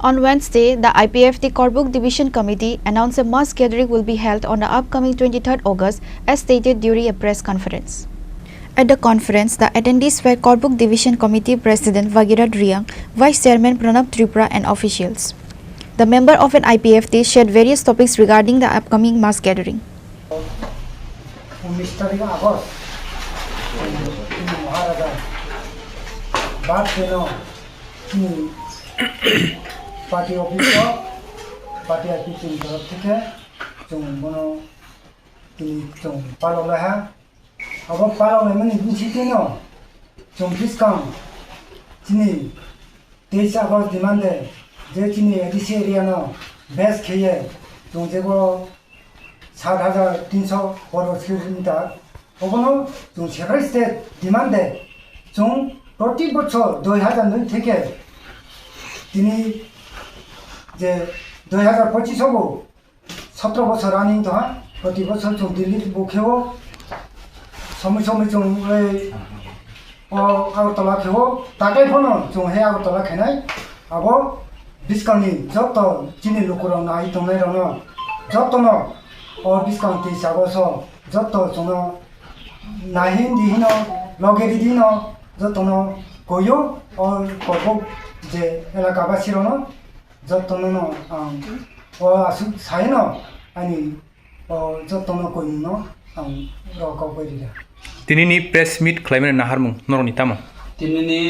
On Wednesday, the IPFT Korbuk Division Committee announced a mass gathering will be held on the upcoming 23rd August as stated during a press conference. At the conference, the attendees were Korbuk Division Committee President Vagirat Riang, Vice Chairman Pranab Tripura and officials. The member of an IPFT shared various topics regarding the upcoming mass gathering. Party officer, party officer तरफ থেকে जोंनो जों पालोला है अब पालोला में निश्चित न जों डिस्काउंट चिनी 23 आगस्ट डिमांड है जे चिनी एडिसी एरिया न बेस खेये जों जेको 7,300 वर्ग किलोमीटर अबनो जों सेक्रेट स्टेट डिमांड है जों प्रति बছর 2002 থেকে তিনি যে 2025 হবো 17 বছর রানিং তো প্রতি বছর जों দিল্লির বুকেও সময় সময় जों আগরতলা খেও তাকাই ফোনো जों হে আগরতলা খেনাই আবো ডিসকাউন্টনি যত চিনি লোকর নাই তনে রন যত ন ও ডিসকাউন্ট হিসাবস যত जों নাহিন দিহিন লগেরি দিন যত ন কইও ও কবক যে এলাকাবাসীর ন যতন ও আসু সাইন আনি ও যতন কইন রকবরিরা তিনিনি প্রেস মিট খাইমানে নাহারমুং নরনি তামো তিনিনি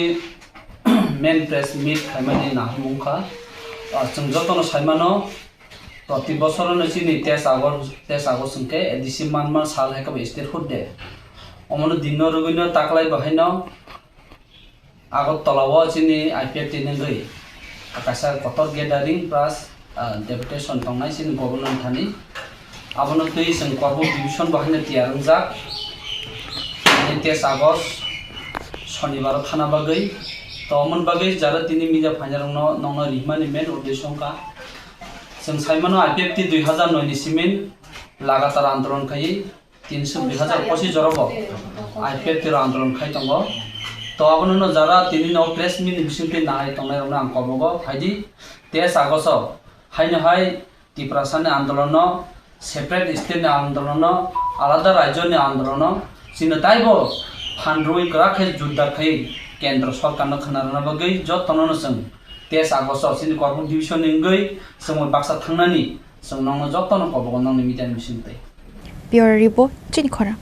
মেন প্রেস মিট খাইমানে নাহারমুংখা जों যতন সাইমানো প্রতি বছরনো চিনি 23 আগস্ট সংকে এডিসি মানমান সাল হেকাব স্টেট হুডে অমন দিন রগিন তাকলাই বহাইন আগরতলাও চিনি IPFT নেগৈ আকাশা কটর গেদারিং প্লাস ডেপুটেশন তংনাই চিনি গভর্নর থানি আবনো তুই जों Korbuk ডিভিশন বাহাইনে তিয়ারংজাক 23 আগস্ট শনিবার থানা বাগৈ তমন বাগৈ যারা তিনি মিডিয়া ফাইনারং নং রিমানি মেন উদ্দেশ্যকা जों साइमानो IPFT 2009 नि सिमेन लगातार आंदोलन खाई 2025 जरब IPFT रो आंदोलन खाई तंगो तो आबनो जरा तिनि नो प्रेस मिट बिसिंपि नाय तंनाय रंना आं कबगो फाइदि 23 आगस्ट हायनो हाय तिप्रासानि आंदोलन सेपारेट स्टेट आंदोलन आलादा राज्यनि आंदोलन सिनो ताइबो फानरुइ कराखे जुद्ध खाई केंद्र सरकारनो खनारना बगै जतननो जों 23 आगस्ट सिनि Korbuk डिविजन निगै जों बाक्सा थांनानि जों नंनो जतन कबगो नंनि media बिसिंपि Bureau Report, Chini Khora.